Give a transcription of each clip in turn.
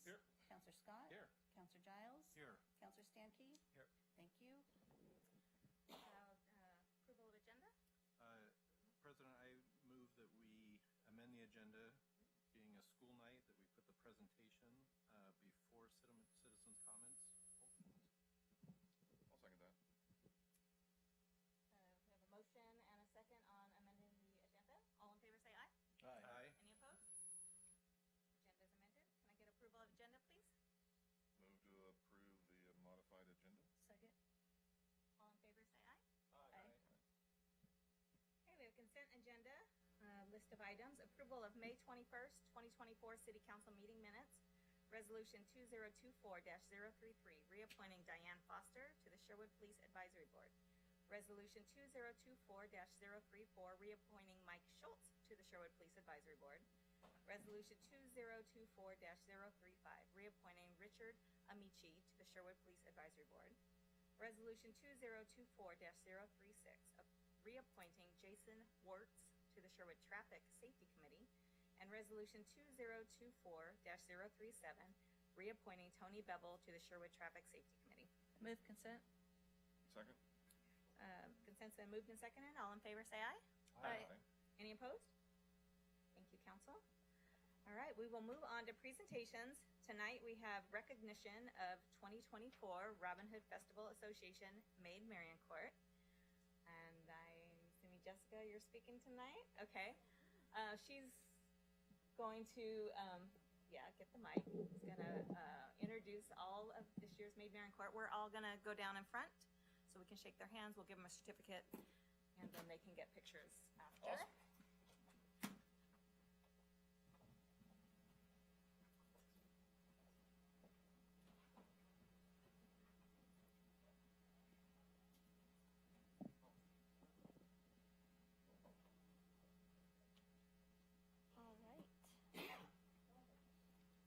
Hayes. Here. Counselor Scott. Here. Counselor Giles. Here. Counselor Stankey. Here. Thank you. Approval of agenda? President, I move that we amend the agenda, being a school night, that we put the presentation before citizens' comments. I'll second that. We have a motion and a second on amending the agenda. All in favor say aye. Aye. Any opposed? Agenda is amended. Can I get approval of agenda, please? Move to approve the modified agenda. Second. All in favor say aye. Aye. Okay, we have consent agenda, list of items. Approval of May 21st, 2024 City Council meeting minutes. Resolution 2024-033, reappointing Diane Foster to the Sherwood Police Advisory Board. Resolution 2024-034, reappointing Mike Schultz to the Sherwood Police Advisory Board. Resolution 2024-035, reappointing Richard Amici to the Sherwood Police Advisory Board. Resolution 2024-036, reappointing Jason Wertz to the Sherwood Traffic Safety Committee. And Resolution 2024-037, reappointing Tony Bevel to the Sherwood Traffic Safety Committee. Move consent. Second. Consent's been moved and seconded. All in favor say aye. Aye. Any opposed? Thank you, Council. All right, we will move on to presentations. Tonight we have recognition of 2024 Robin Hood Festival Association Maid Marian Court. And I'm assuming, Jessica, you're speaking tonight? Okay. She's going to, get the mic. She's going to introduce all of this year's Maid Marian Court. We're all going to go down in front so we can shake their hands. We'll give them a certificate, and then they can get pictures after. Awesome. All right.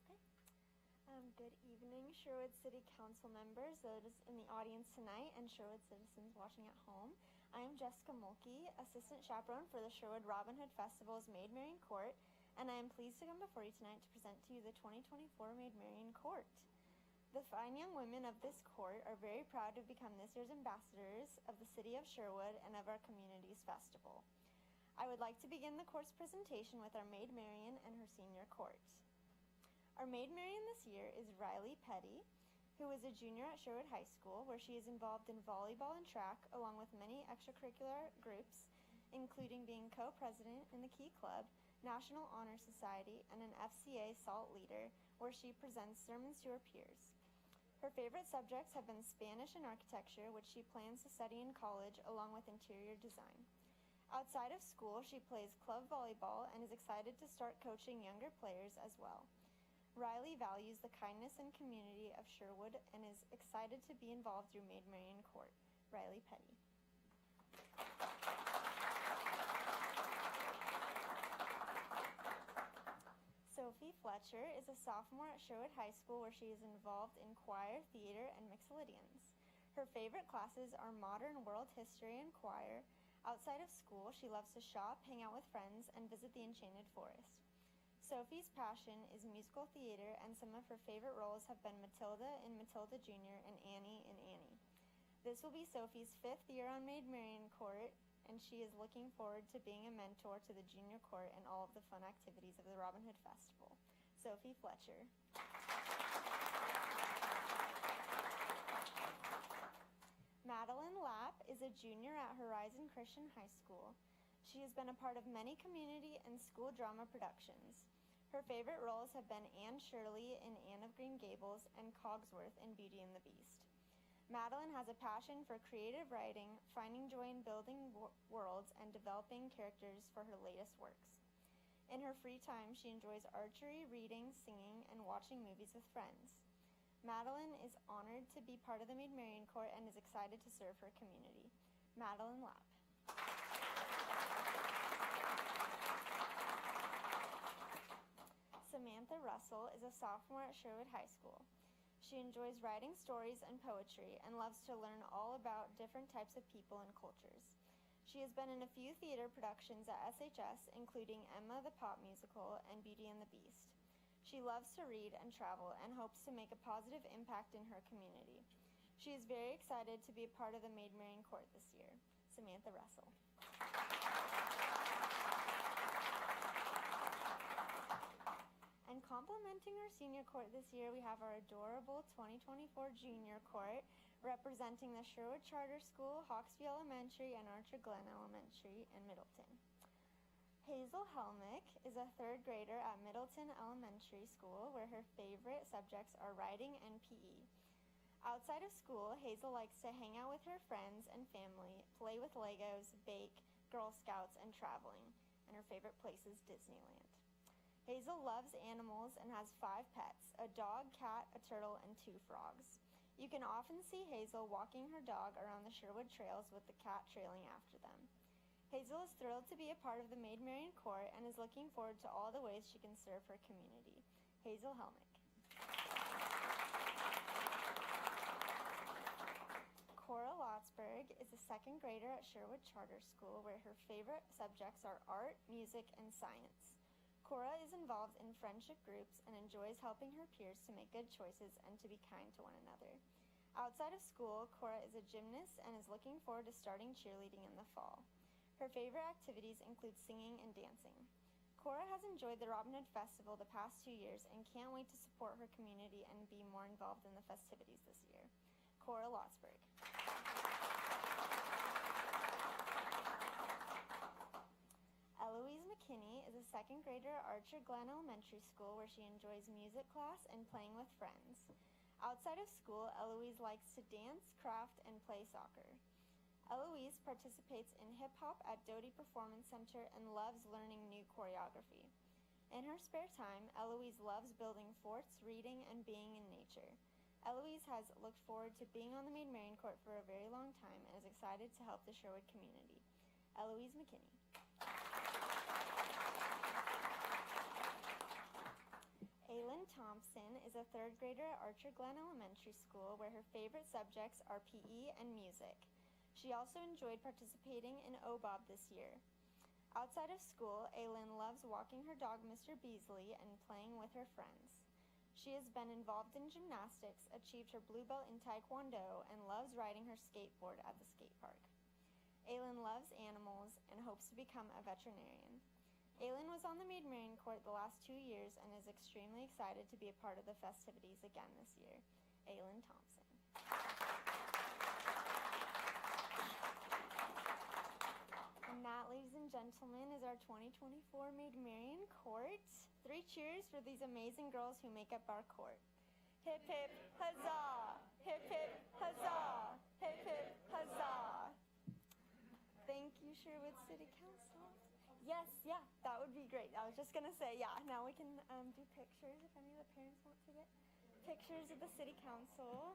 Okay. Good evening, Sherwood City Council members, those in the audience tonight, and Sherwood citizens watching at home. I am Jessica Mulkey, Assistant Chaperone for the Sherwood Robin Hood Festival's Maid Marian Court, and I am pleased to come before you tonight to present to you the 2024 Maid Marian Court. The fine young women of this court are very proud to become this year's ambassadors of the city of Sherwood and of our community's festival. I would like to begin the court's presentation with our Maid Marian and her senior court. Our Maid Marian this year is Riley Petty, who is a junior at Sherwood High School, where she is involved in volleyball and track, along with many extracurricular groups, including being co-president in the Key Club, National Honor Society, and an FCA SALT leader, where she presents sermons to her peers. Her favorite subjects have been Spanish and architecture, which she plans to study in college, along with interior design. Outside of school, she plays club volleyball and is excited to start coaching younger players as well. Riley values the kindness and community of Sherwood and is excited to be involved through Maid Marian Court. Riley Petty. Sophie Fletcher is a sophomore at Sherwood High School, where she is involved in choir, theater, and mixolydians. Her favorite classes are modern world history and choir. Outside of school, she loves to shop, hang out with friends, and visit the Enchanted Forest. Sophie's passion is musical theater, and some of her favorite roles have been Matilda in Matilda Jr. and Annie in Annie. This will be Sophie's 5th year on Maid Marian Court, and she is looking forward to being a mentor to the junior court and all of the fun activities of the Robin Hood Festival. Sophie Fletcher. Madeline Lapp is a junior at Horizon Christian High School. She has been a part of many community and school drama productions. Her favorite roles have been Anne Shirley in Anne of Green Gables and Cogsworth in Beauty and the Beast. Madeline has a passion for creative writing, finding joy in building worlds, and developing characters for her latest works. In her free time, she enjoys archery, reading, singing, and watching movies with friends. Madeline is honored to be part of the Maid Marian Court and is excited to serve her community. Madeline Lapp. Samantha Russell is a sophomore at Sherwood High School. She enjoys writing stories and poetry and loves to learn all about different types of people and cultures. She has been in a few theater productions at SHS, including Emma the Pop Musical and Beauty and the Beast. She loves to read and travel and hopes to make a positive impact in her community. She is very excited to be a part of the Maid Marian Court this year. Samantha Russell. And complimenting our senior court this year, we have our adorable 2024 junior court representing the Sherwood Charter School, Hawksview Elementary, and Archer Glen Elementary in Middleton. Hazel Helmick is a third grader at Middleton Elementary School, where her favorite subjects are writing and PE. Outside of school, Hazel likes to hang out with her friends and family, play with Legos, bake, Girl Scouts, and traveling. And her favorite place is Disneyland. Hazel loves animals and has 5 pets, a dog, cat, a turtle, and 2 frogs. You can often see Hazel walking her dog around the Sherwood trails with the cat trailing after them. Hazel is thrilled to be a part of the Maid Marian Court and is looking forward to all the ways she can serve her community. Hazel Helmick. Cora Lotsberg is a second grader at Sherwood Charter School, where her favorite subjects are art, music, and science. Cora is involved in friendship groups and enjoys helping her peers to make good choices and to be kind to one another. Outside of school, Cora is a gymnast and is looking forward to starting cheerleading in the fall. Her favorite activities include singing and dancing. Cora has enjoyed the Robin Hood Festival the past 2 years and can't wait to support her community and be more involved in the festivities this year. Cora Lotsberg. Eloise McKinney is a second grader at Archer Glen Elementary School, where she enjoys music class and playing with friends. Outside of school, Eloise likes to dance, craft, and play soccer. Eloise participates in hip-hop at Doty Performance Center and loves learning new choreography. In her spare time, Eloise loves building forts, reading, and being in nature. Eloise has looked forward to being on the Maid Marian Court for a very long time and is excited to help the Sherwood community. Eloise McKinney. Aylin Thompson is a third grader at Archer Glen Elementary School, where her favorite subjects are PE and music. She also enjoyed participating in OBOB this year. Outside of school, Aylin loves walking her dog, Mr. Beasley, and playing with her friends. She has been involved in gymnastics, achieved her blue belt in Taekwondo, and loves riding her skateboard at the skate park. Aylin loves animals and hopes to become a veterinarian. Aylin was on the Maid Marian Court the last 2 years and is extremely excited to be a part of the festivities again this year. Aylin Thompson. And that, ladies and gentlemen, is our 2024 Maid Marian Court. 3 cheers for these amazing girls who make up our court. Hip hip huzzah! Hip hip huzzah! Hip hip huzzah! Thank you, Sherwood City Council. Yes, yeah, that would be great. I was just gonna say, yeah, now we can do pictures if any of the parents want to get pictures of the City Council.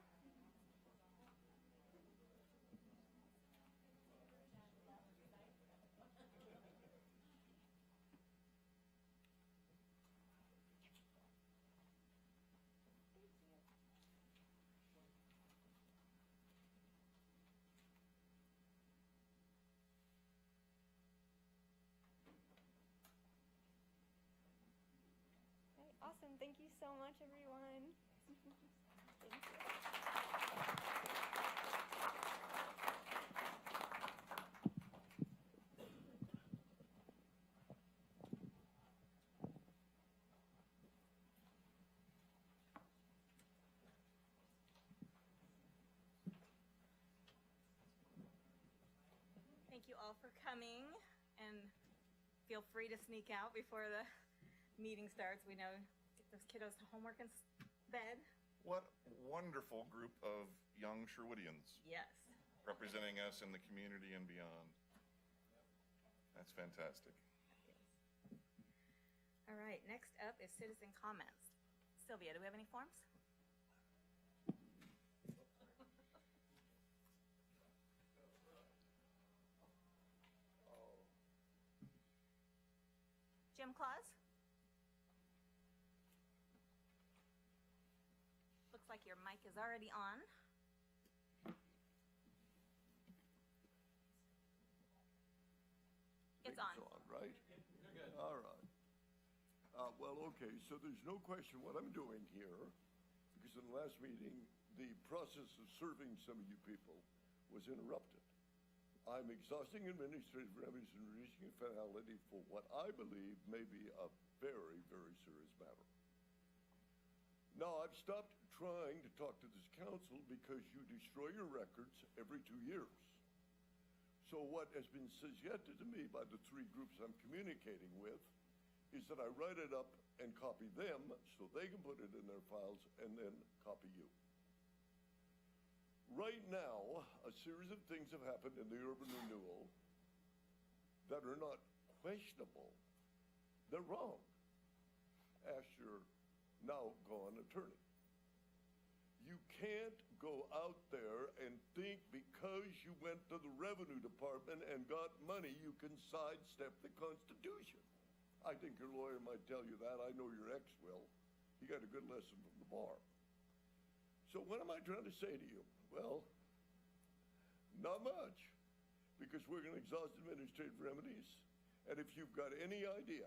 Awesome. Thank you so much, everyone. Thank you. Thank you all for coming, and feel free to sneak out before the meeting starts. We know, get those kiddos to homework and bed. What wonderful group of young Sherwoodians Yes. representing us in the community and beyond. That's fantastic. All right, next up is citizen comments. Sylvia, do we have any forms? Jim Claus? Looks like your mic is already on. It's on. Right? All right. well, okay, so there's no question what I'm doing here, because in the last meeting, the process of serving some of you people was interrupted. I'm exhausting administrative remedies and reducing finality for what I believe may be a very, very serious matter. Now, I've stopped trying to talk to this council because you destroy your records every 2 years. So what has been suggested to me by the 3 groups I'm communicating with is that I write it up and copy them so they can put it in their files and then copy you. Right now, a series of things have happened in the urban renewal that are not questionable. They're wrong. Ask your now gone attorney. You can't go out there and think because you went to the revenue department and got money, you can sidestep the Constitution. I think your lawyer might tell you that. I know your ex will. He got a good lesson from the bar. So what am I trying to say to you? Well, not much, because we're going to exhaust administrative remedies. And if you've got any idea,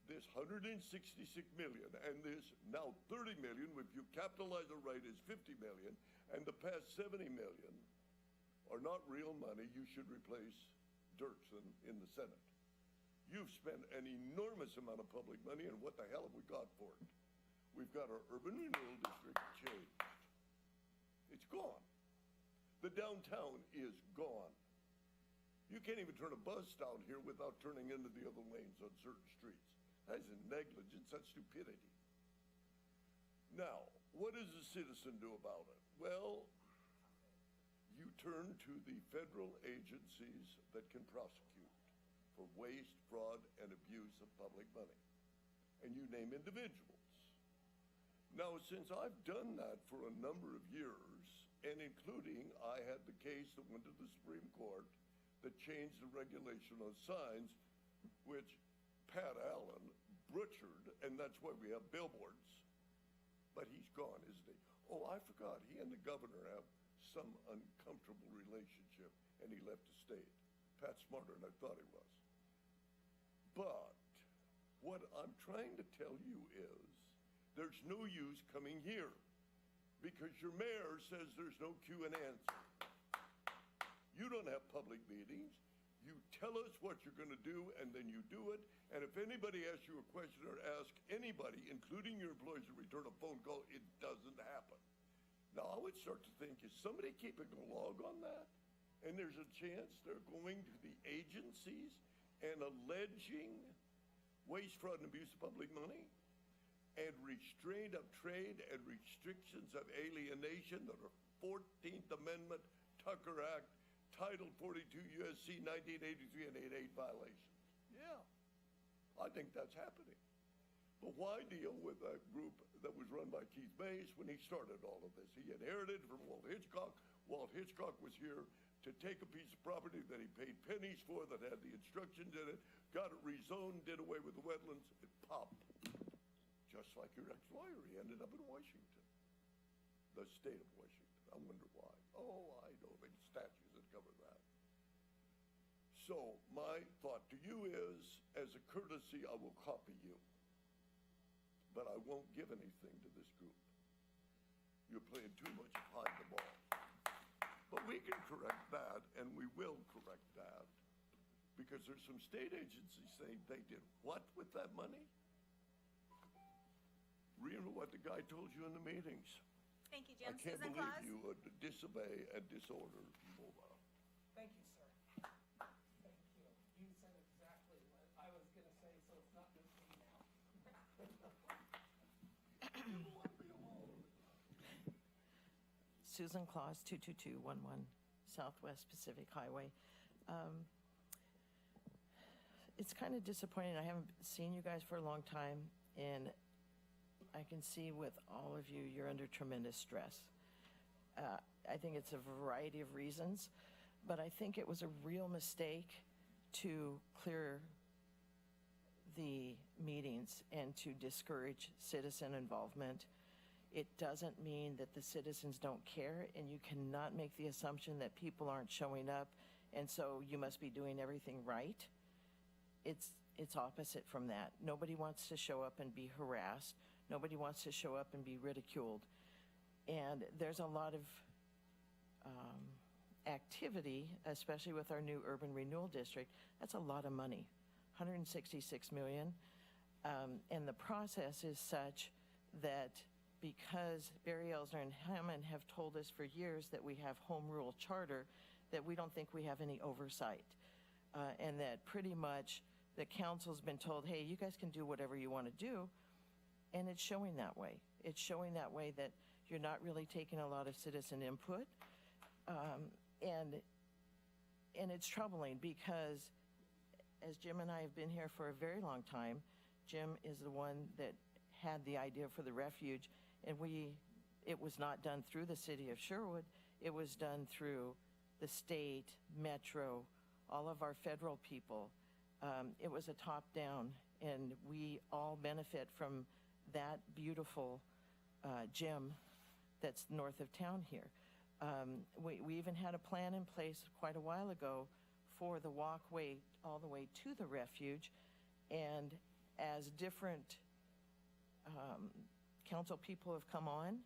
this $166 million and this now $30 million, if you capitalize it right, is $50 million, and the past $70 million are not real money, you should replace Dirksen in the Senate. You've spent an enormous amount of public money, and what the hell have we got for it? We've got our urban renewal district changed. It's gone. The downtown is gone. You can't even turn a bus down here without turning into the other lanes on certain streets. That isn't negligence, that's stupidity. Now, what does a citizen do about it? Well, you turn to the federal agencies that can prosecute for waste, fraud, and abuse of public money. And you name individuals. Now, since I've done that for a number of years, and including I had the case that went to the Supreme Court that changed the regulation on signs, which Pat Allen butchered, and that's why we have billboards. But he's gone, isn't he? Oh, I forgot, he and the governor have some uncomfortable relationship, and he left the state. Pat's smarter than I thought he was. But what I'm trying to tell you is there's no use coming here because your mayor says there's no Q and answer. You don't have public meetings. You tell us what you're going to do, and then you do it. And if anybody asks you a question or asks anybody, including your employees, to return a phone call, it doesn't happen. Now, I would start to think, is somebody keeping a log on that? And there's a chance they're going to the agencies and alleging waste, fraud, and abuse of public money, and restraint of trade and restrictions of alienation that are 14th Amendment, Tucker Act, Title 42 U.S.C. 1983 and 88 violations. Yeah, I think that's happening. But why deal with a group that was run by Keith Mays when he started all of this? He inherited from Walt Hitchcock. Walt Hitchcock was here to take a piece of property that he paid pennies for that had the instructions in it, got it rezoned, did away with the wetlands, it popped. Just like your ex-lawyer, he ended up in Washington, the state of Washington. I wonder why. Oh, I know, the statutes that cover that. So my thought to you is, as a courtesy, I will copy you, but I won't give anything to this group. You're playing too much behind the ball. But we can correct that, and we will correct that, because there's some state agencies saying they did what with that money? Remember what the guy told you in the meetings. Thank you, I Jim. can't Susan believe Claus? you would disobey and disorder Mobile. Thank you, sir. Thank you. You said exactly what I was going to say, so it's not just me now. Susan Claus, 22211 Southwest Pacific Highway. It's kind of disappointing. I haven't seen you guys for a long time, and I can see with all of you, you're under tremendous stress. I think it's a variety of reasons, but I think it was a real mistake to clear the meetings and to discourage citizen involvement. It doesn't mean that the citizens don't care, and you cannot make the assumption that people aren't showing up, and so you must be doing everything right. it's opposite from that. Nobody wants to show up and be harassed. Nobody wants to show up and be ridiculed. And there's a lot of activity, especially with our new urban renewal district. That's a lot of money, $166 million. And the process is such that because Barry Elsner and Hammond have told us for years that we have home rule charter, that we don't think we have any oversight. And that pretty much the council's been told, hey, you guys can do whatever you want to do. And it's showing that way. It's showing that way that you're not really taking a lot of citizen input. And it's troubling because as Jim and I have been here for a very long time, Jim is the one that had the idea for the refuge, and it was not done through the city of Sherwood. It was done through the state, Metro, all of our federal people. It was a top-down, and we all benefit from that beautiful gym that's north of town here. We even had a plan in place quite a while ago for the walkway all the way to the refuge, and as different council people have come on,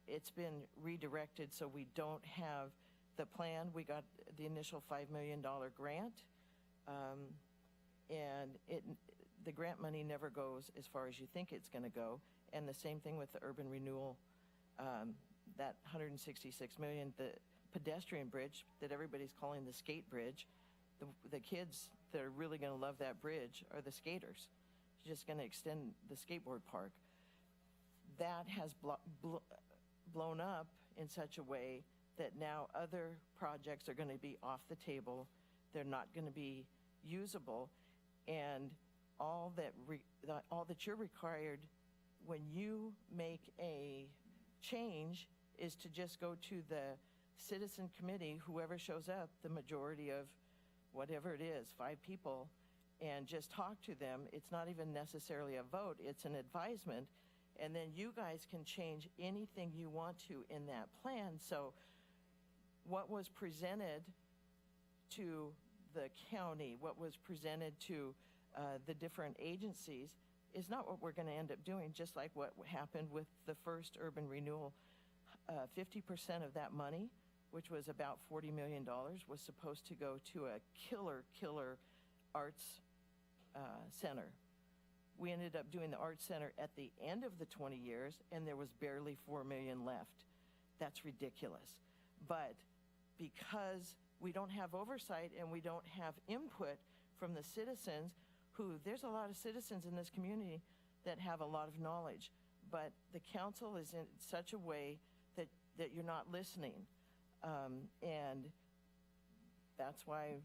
it's been redirected so we don't have the plan. We got the initial $5 million grant, and the grant money never goes as far as you think it's going to go. And the same thing with the urban renewal, that $166 million, the pedestrian bridge that everybody's calling the skate bridge. The kids that are really going to love that bridge are the skaters. It's just going to extend the skateboard park. That has blown up in such a way that now other projects are going to be off the table. They're not going to be usable, and all that you're required when you make a change is to just go to the citizen committee, whoever shows up, the majority of whatever it is, 5 people, and just talk to them. It's not even necessarily a vote, it's an advisement, and then you guys can change anything you want to in that plan. So what was presented to the county, what was presented to the different agencies is not what we're going to end up doing, just like what happened with the first urban renewal. 50% of that money, which was about $40 million, was supposed to go to a killer arts center. We ended up doing the arts center at the end of the 20 years, and there was barely $4 million left. That's ridiculous. But because we don't have oversight and we don't have input from the citizens, there's a lot of citizens in this community that have a lot of knowledge, but the council is in such a way that you're not listening. And that's why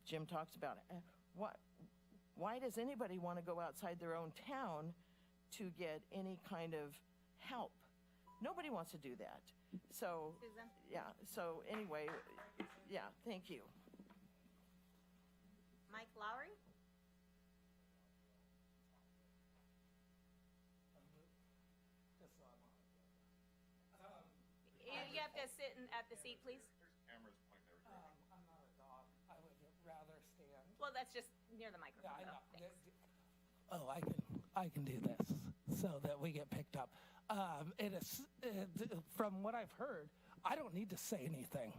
Jim talks about why does anybody want to go outside their own town to get any kind of help? Nobody wants to do that. So, Susan? Yeah, so anyway, yeah, thank you. Mike Lowry? Just so I'm on it. You have to sit at the seat, please. There's cameras pointing everywhere. I'm not a dog. I would rather stand. Well, that's just near the microphone. Yeah, I know. so thanks. Oh, I can do this so that we get picked up. It is from what I've heard, I don't need to say anything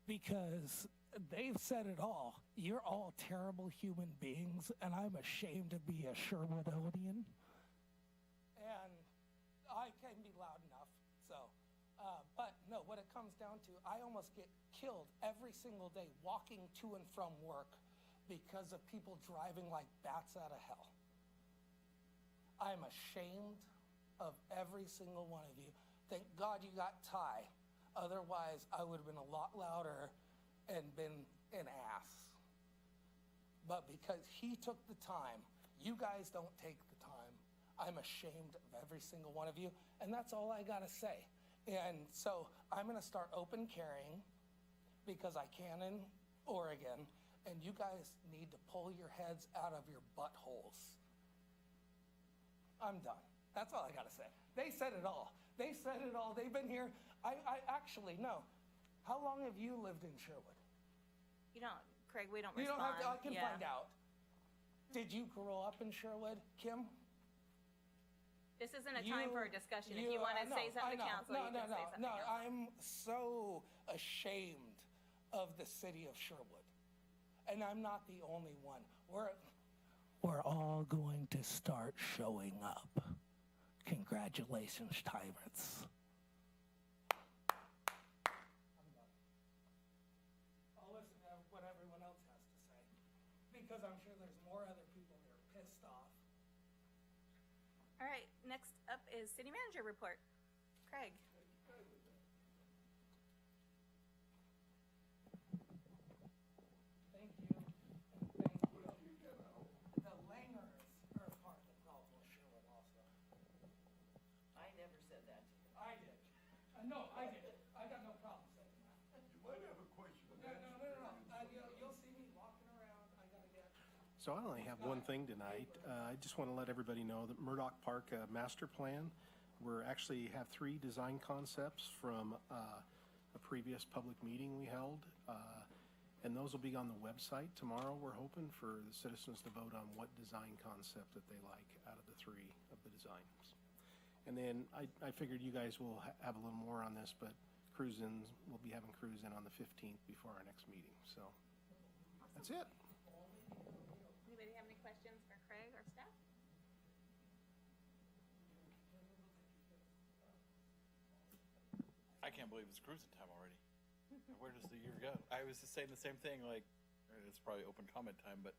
because they've said it all. You're all terrible human beings, and I'm ashamed to be a Sherwoodonian. And I can be loud enough. So, but no, what it comes down to, I almost get killed every single day walking to and from work because of people driving like bats out of hell. I'm ashamed of every single one of you. Thank God you got Ty. Otherwise, I would have been a lot louder and been an ass. But because he took the time, you guys don't take the time. I'm ashamed of every single one of you, and that's all I gotta say. And so I'm gonna start open carrying because I can in Oregon, and you guys need to pull your heads out of your buttholes. I'm done. That's all I gotta say. They said it all. They said it all. They've been here. I actually, no. How long have you lived in Sherwood? You don't, Craig, we don't You respond. don't have to, I can Yeah. find out. Did you grow up in Sherwood, Kim? This isn't a time for a discussion. If you want to say something to council, you can say something. No, I'm so ashamed of the city of Sherwood. And I'm not the only one. We're all going to start showing up. Congratulations, tyrants. I'll listen to what everyone else has to say, because I'm sure there's more other people that are pissed off. All right, next up is city manager report. Craig. Thank you. Thank you. The Langers are part of the problem with Sherwood also. I never said that to you. I did. No, I did. I got no problem saying that. You might have a question. You'll see me walking around. I gotta get. So I only have one thing tonight. I just want to let everybody know that Murdoch Park master plan, we're actually have 3 design concepts from a previous public meeting we held. And those will be on the website tomorrow. We're hoping for the citizens to vote on what design concept that they like out of the 3 of the designs. And then I figured you guys will have a little more on this, but cruise-ins, we'll be having cruise-in on the 15th before our next meeting. So that's it. Anybody have any questions for Craig or staff? I can't believe it's cruising time already. Where does the year go? I was just saying the same thing, like, it's probably open comment time, but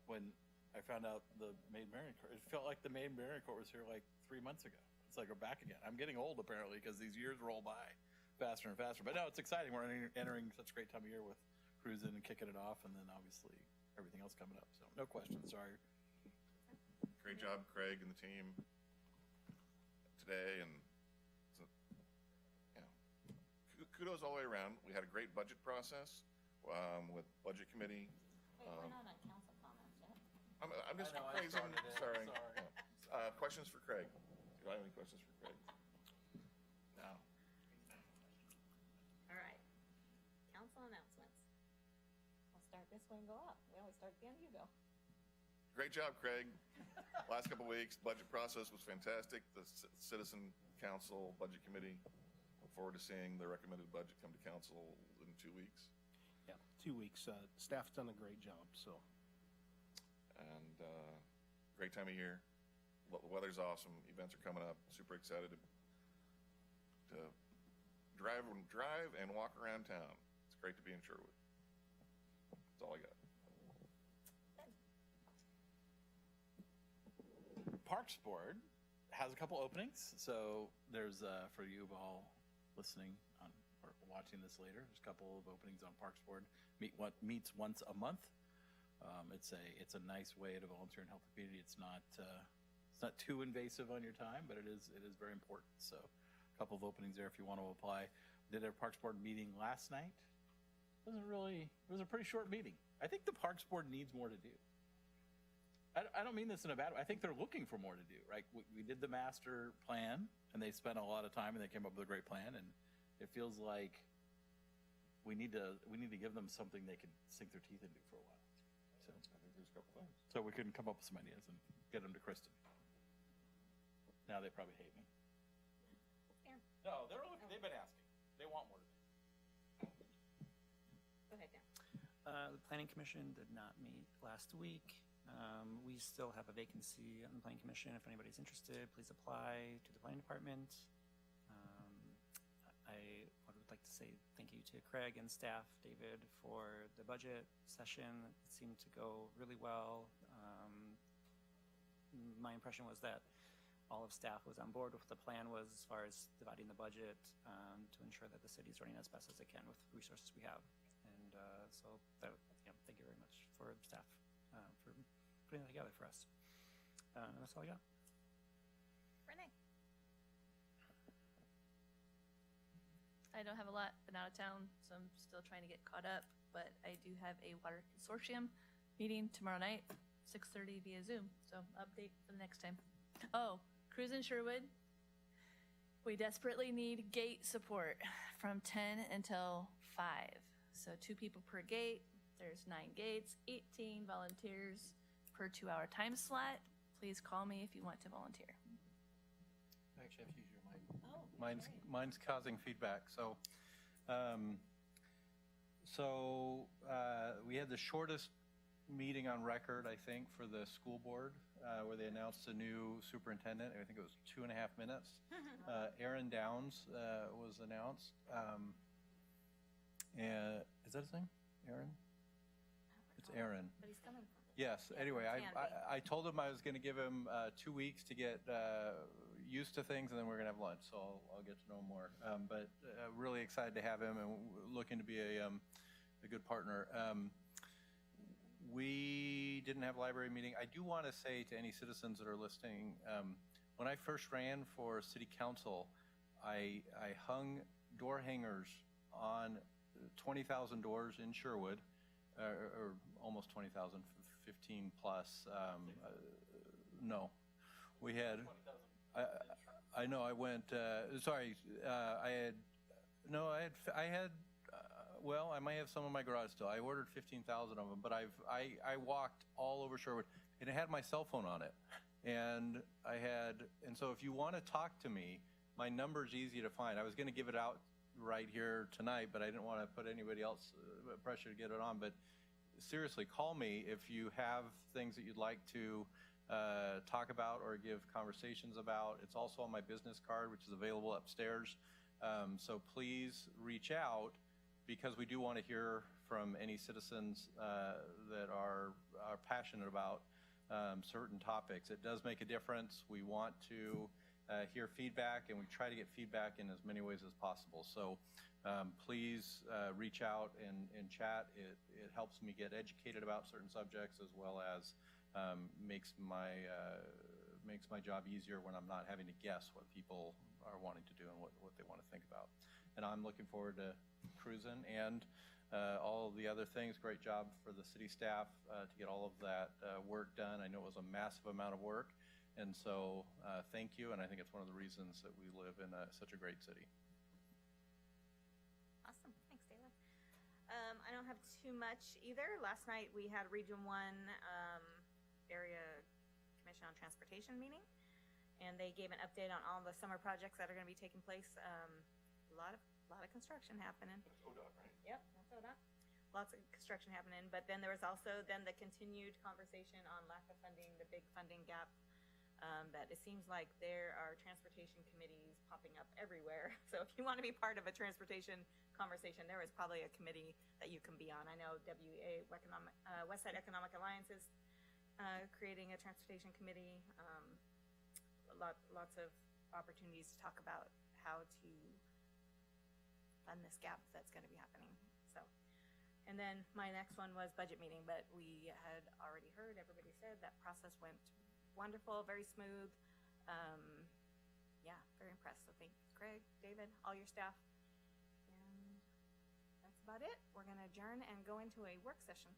when I found out the Maid Marian Court, it felt like the Maid Marian Court was here like 3 months ago. It's like we're back again. I'm getting old apparently because these years roll by faster and faster. But no, it's exciting. We're entering such a great time of year with cruising and kicking it off, and then obviously everything else coming up. So no questions. Sorry. Great job, Craig and the team today, and kudos all the way around. We had a great budget process with budget committee. Wait, we're not on council comments yet. I'm just I know, I praising. started it. Sorry. Sorry. Questions for Craig? Do I have any questions for Craig? No. All right. Council announcements. I'll start this way and go up. We always start at the end. You go. Great job, Craig. Last couple of weeks, budget process was fantastic. The Citizen Council Budget Committee, look forward to seeing the recommended budget come to council in 2 weeks. Yeah, 2 weeks. Staff's done a great job, so. And great time of year. The weather's awesome. Events are coming up. Super excited to drive and walk around town. It's great to be in Sherwood. That's all I got. Parks Board has a couple openings. So there's, for you all listening on or watching this later, there's a couple of openings on Parks Board. Meets once a month. It's a nice way to volunteer and help the community. It's not too invasive on your time, but it is very important. So a couple of openings there if you want to apply. We did our Parks Board meeting last night. It was a pretty short meeting. I think the Parks Board needs more to do. I don't mean this in a bad way. I think they're looking for more to do, right? We did the master plan, and they spent a lot of time, and they came up with a great plan, and it feels like we need to give them something they can sink their teeth into for a while. So I think there's a couple things. So we can come up with some ideas and get them to Kristen. Now they probably hate me. Aaron. No, they've been asking. They want more to do. Go ahead, Dan. The Planning Commission did not meet last week. We still have a vacancy on the Planning Commission. If anybody's interested, please apply to the Planning Department. I would like to say thank you to Craig and staff, David, for the budget session. It seemed to go really well. My impression was that all of staff was on board with what the plan was as far as dividing the budget to ensure that the city is running as best as it can with the resources we have. And thank you very much for staff for putting that together for us. That's all I got. Renee. I don't have a lot. Been out of town, so I'm still trying to get caught up. But I do have a water consortium meeting tomorrow night, 6:30 via Zoom. So update for the next time. Oh, Cruise in Sherwood. We desperately need gate support from 10 until 5. So 2 people per gate. There's 9 gates, 18 volunteers. per 2-hour time slot. Please call me if you want to volunteer. I actually have to use your mic. Oh, Mine's causing feedback. So, we had the shortest meeting on record, I think, for the school board, where they announced a new superintendent. I think it was 2.5 minutes. Aaron Downs was announced. And is that his name? Aaron? It's Aaron. But he's coming. Yes. Yeah, Anyway, can be. I told him I was going to give him 2 weeks to get used to things, and then we're going to have lunch. So I'll get to know him more. But really excited to have him, and looking to be a good partner. We didn't have a library meeting. I do want to say to any citizens that are listening, when I first ran for city council, I hung door hangers on 20,000 doors in Sherwood, or almost 20,000, 15 plus. No, we had. I know. I went. Sorry. I had. Well, I might have some in my garage still. I ordered 15,000 of them, but I walked all over Sherwood, and it had my cell phone on it, and so if you want to talk to me, my number's easy to find. I was going to give it out right here tonight, but I didn't want to put anybody else pressure to get it on. But seriously, call me if you have things that you'd like to talk about or give conversations about. It's also on my business card, which is available upstairs. So please reach out, because we do want to hear from any citizens that are passionate about certain topics. It does make a difference. We want to hear feedback, and we try to get feedback in as many ways as possible. So please reach out and chat. It helps me get educated about certain subjects, as well as makes my job easier when I'm not having to guess what people are wanting to do and what they want to think about. And I'm looking forward to cruising and all of the other things. Great job for the city staff to get all of that work done. I know it was a massive amount of work, and so thank you. And I think it's one of the reasons that we live in such a great city. Awesome. Thanks, Taylor. I don't have too much either. Last night we had Region 1 Area Commission on Transportation meeting, and they gave an update on all the summer projects that are going to be taking place. A lot of construction happening. That's ODOT, right? Yep, that's ODOT. Lots of construction happening, but then there was also the continued conversation on lack of funding, the big funding gap. That it seems like there are transportation committees popping up everywhere. So if you want to be part of a transportation conversation, there is probably a committee that you can be on. I know Westside Economic Alliance is creating a transportation committee. Lots of opportunities to talk about how to fund this gap that's going to be happening. So, and then my next one was budget meeting, but we had already heard, everybody said that process went wonderful, very smooth. Yeah, very impressed. So thanks, Craig, David, all your staff. And that's about it. We're going to adjourn and go into a work session.